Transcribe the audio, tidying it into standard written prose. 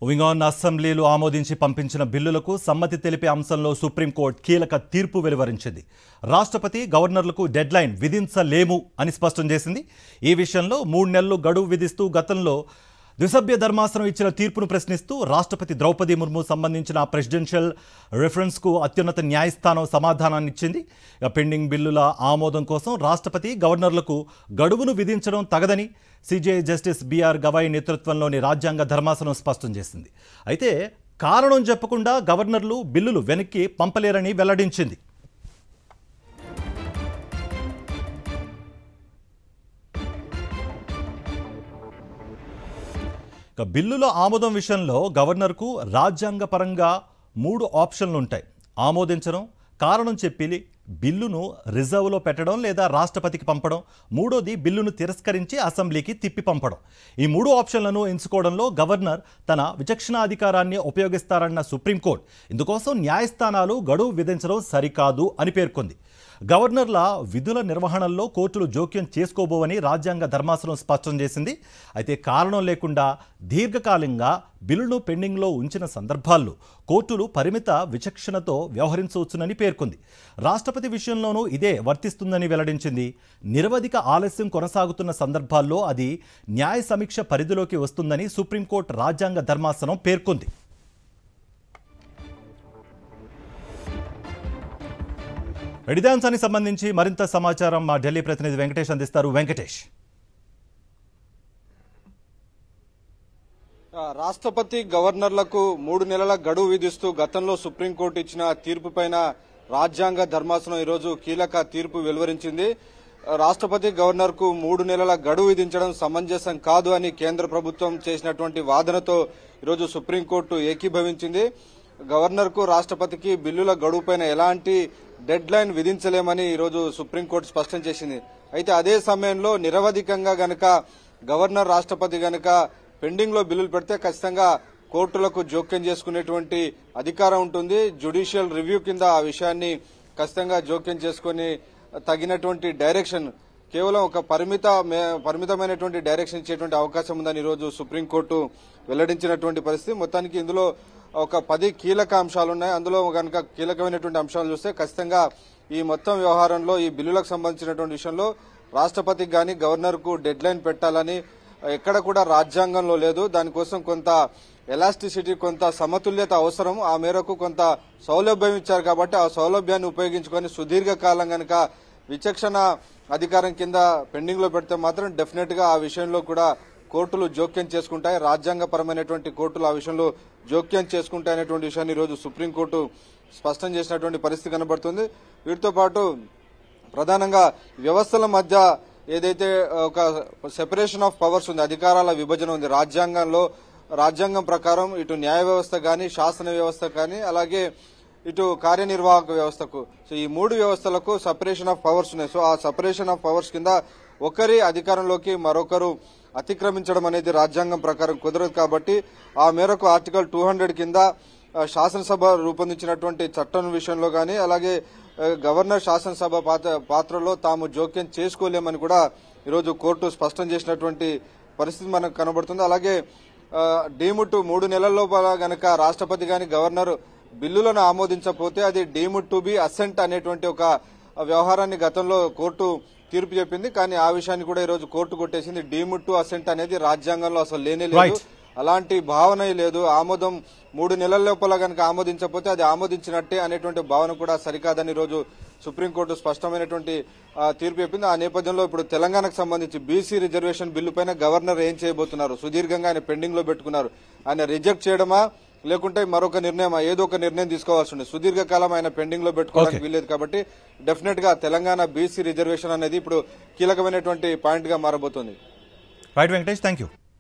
Moving on, అసెంబ్లీలో ఆమోదించి పంపించిన బిల్లులకు సమ్మతి తెలిపే అంశంలో సుప్రీంకోర్టు కీలక తీర్పు వెలువరించింది. రాష్ట్రపతి గవర్నర్లకు డెడ్లైన్ విధించలేము అని స్పష్టం చేసింది. ఈ విషయంలో 3 నెలలు గడువు విధిస్తూ గతంలో ద్విసభ్య ధర్మాసనం ఇచ్చిన తీర్పును ప్రశ్నిస్తూ రాష్ట్రపతి ద్రౌపది ముర్ము సంబంధించిన ప్రెసిడెన్షియల్ రిఫరెన్స్కు అత్యున్నత న్యాయస్థానం సమాధానాన్ని ఇచ్చింది. పెండింగ్ బిల్లుల ఆమోదం కోసం రాష్ట్రపతి గవర్నర్లకు గడువును విధించడం తగదని సిజేఐ జస్టిస్ బిఆర్ గవాయ్ నేతృత్వంలోని రాజ్యాంగ ధర్మాసనం స్పష్టం చేసింది. అయితే కారణం చెప్పకుండా గవర్నర్లు బిల్లులు వెనక్కి పంపలేరని వెల్లడించింది. బిల్లుల ఆమోదం విషయంలో గవర్నర్కు రాజ్యాంగపరంగా 3 ఆప్షన్లు ఉంటాయి. ఆమోదించడం, కారణం చెప్పి బిల్లును రిజర్వ్లో పెట్టడం లేదా రాష్ట్రపతికి పంపడం, మూడోది బిల్లును తిరస్కరించి అసెంబ్లీకి తిప్పి పంపడం. ఈ 3 ఆప్షన్లను ఎంచుకోవడంలో గవర్నర్ తన విచక్షణాధికారాన్ని ఉపయోగిస్తారన్న సుప్రీంకోర్టు ఇందుకోసం న్యాయస్థానాలు గడువు విధించడం సరికాదు అని పేర్కొంది. గవర్నర్ల విధుల నిర్వహణలో కోర్టులు జోక్యం చేసుకోబోవని రాజ్యాంగ ధర్మాసనం స్పష్టం చేసింది. అయితే కారణం లేకుండా దీర్ఘకాలంగా బిల్లును పెండింగ్లో ఉంచిన సందర్భాల్లో కోర్టులు పరిమిత విచక్షణతో వ్యవహరించవచ్చునని పేర్కొంది. రాష్ట్రపతి విషయంలోనూ ఇదే వర్తిస్తుందని వెల్లడించింది. నిరవధిక ఆలస్యం కొనసాగుతున్న సందర్భాల్లో అది న్యాయ సమీక్ష పరిధిలోకి వస్తుందని సుప్రీంకోర్టు రాజ్యాంగ ధర్మాసనం పేర్కొంది. రెడ్డిదాన్సానికి సంబంధించి మరింత సమాచారం మా ఢిల్లీ ప్రతినిధి వెంకటేష్ అందిస్తారు. వెంకటేష్, రాష్ట్రపతి గవర్నర్లకు 3 నెలల గడువు విధిస్తూ గతంలో సుప్రీంకోర్టు ఇచ్చిన తీర్పు పైన రాజ్యాంగ ధర్మాసనం ఈరోజు కీలక తీర్పు వెలువరించింది. రాష్ట్రపతి గవర్నర్కు 3 నెలల గడువు విధించడం సమంజసం కాదు అని కేంద్ర ప్రభుత్వం చేసినటువంటి వాదనతో ఈరోజు సుప్రీంకోర్టు ఏకీభవించింది. గవర్నర్కు రాష్ట్రపతికి బిల్లుల గడువు పైన ఎలాంటి డెడ్ లైన్ విధించలేమని ఈరోజు సుప్రీంకోర్టు స్పష్టం చేసింది. అయితే అదే సమయంలో నిరవధికంగా గనక గవర్నర్ రాష్ట్రపతి గనక పెండింగ్ లో బిల్లులు పెడితే ఖచ్చితంగా కోర్టులకు జోక్యం చేసుకునేటువంటి అధికారం ఉంటుంది. జ్యుడిషియల్ రివ్యూ కింద ఆ విషయాన్ని ఖచ్చితంగా జోక్యం చేసుకుని తగినటువంటి డైరెక్షన్ కేవలం ఒక పరిమితమైనటువంటి డైరెక్షన్ ఇచ్చేటువంటి అవకాశం ఉందని ఈరోజు సుప్రీంకోర్టు వెల్లడించినటువంటి పరిస్థితి. మొత్తానికి ఇందులో ఒక 10 కీలక అంశాలు ఉన్నాయి. అందులో కనుక కీలకమైనటువంటి అంశాలు చూస్తే ఖచ్చితంగా ఈ మొత్తం వ్యవహారంలో ఈ బిల్లులకు సంబంధించినటువంటి విషయంలో రాష్ట్రపతికి గాని గవర్నర్ కు డెడ్ లైన్ పెట్టాలని ఎక్కడ కూడా రాజ్యాంగంలో లేదు. దానికోసం కొంత ఎలాస్టిసిటీ, కొంత సమతుల్యత అవసరం. ఆ మేరకు కొంత సౌలభ్యం ఇచ్చారు కాబట్టి ఆ సౌలభ్యాన్ని ఉపయోగించుకొని సుదీర్ఘకాలం గనక విచక్షణ అధికారం కింద పెండింగ్ లో పెడితే మాత్రం డెఫినెట్ గా ఆ విషయంలో కూడా కోర్టులు జోక్యం చేసుకుంటాయి. రాజ్యాంగపరమైనటువంటి కోర్టులు ఆ విషయంలో జోక్యం చేసుకుంటాయనేటువంటి విషయాన్ని ఈరోజు సుప్రీంకోర్టు స్పష్టం చేసినటువంటి పరిస్థితి కనబడుతుంది. వీటితో పాటు ప్రధానంగా వ్యవస్థల మధ్య ఏదైతే ఒక సెపరేషన్ ఆఫ్ పవర్స్ ఉంది, అధికారాల విభజన ఉంది రాజ్యాంగం ప్రకారం ఇటు న్యాయ వ్యవస్థ కానీ, శాసన వ్యవస్థ కానీ, అలాగే ఇటు కార్యనిర్వాహక వ్యవస్థకు, సో ఈ 3 వ్యవస్థలకు సపరేషన్ ఆఫ్ పవర్స్ ఉన్నాయి. సో ఆ సపరేషన్ ఆఫ్ పవర్స్ కింద ఒకరి అధికారంలోకి మరొకరు అతిక్రమించడం అనేది రాజ్యాంగం ప్రకారం కుదరదు. కాబట్టి ఆ మేరకు ఆర్టికల్ 200 కింద శాసనసభ రూపొందించినటువంటి చట్టం విషయంలో గానీ, అలాగే గవర్నర్ శాసనసభ పాత్రలో తాము జోక్యం చేసుకోలేమని కూడా ఈరోజు కోర్టు స్పష్టం చేసినటువంటి పరిస్థితి మనకు కనబడుతుంది. అలాగే డీమ్డ్ 3 నెలల్లోపల గనక రాష్ట్రపతి గాని గవర్నర్ బిల్లులను ఆమోదించకపోతే అది డీమ్డ్ టు బి అసెంట్ అనేటువంటి ఒక వ్యవహారాన్ని గతంలో కోర్టు తీర్పు చెప్పింది. కానీ ఆ విషయాన్ని కూడా ఈరోజు కోర్టు కొట్టేసింది. డీమ్డ్ టు అసెంట్ అనేది రాజ్యాంగంలో అసలు లేనే లేదు, అలాంటి భావన లేదు. ఆమోదం 3 నెలల లోపల గనక ఆమోదించకపోతే అది ఆమోదించినట్టే అనేటువంటి భావన కూడా సరికాదని ఈరోజు సుప్రీంకోర్టు స్పష్టమైనటువంటి తీర్పు చెప్పింది. ఆ నేపథ్యంలో ఇప్పుడు తెలంగాణకు సంబంధించి బీసీ రిజర్వేషన్ బిల్లు పైన గవర్నర్ ఏం చేయబోతున్నారు? సుదీర్ఘంగా ఆయన పెండింగ్ లో పెట్టుకున్నారు. ఆయన రిజెక్ట్ చేయడమా లేకుంటే మరొక నిర్ణయం, ఏదో ఒక నిర్ణయం తీసుకోవాల్సి ఉంది. సుదీర్ఘకాలం ఆయన పెండింగ్ లో పెట్టుకోవడానికి వీల్లేదు. కాబట్టి డెఫినెట్ గా తెలంగాణ బీసీ రిజర్వేషన్ అనేది ఇప్పుడు కీలకమైనటువంటి పాయింట్ గా మారబోతోంది. Right Venkatesh, thank you.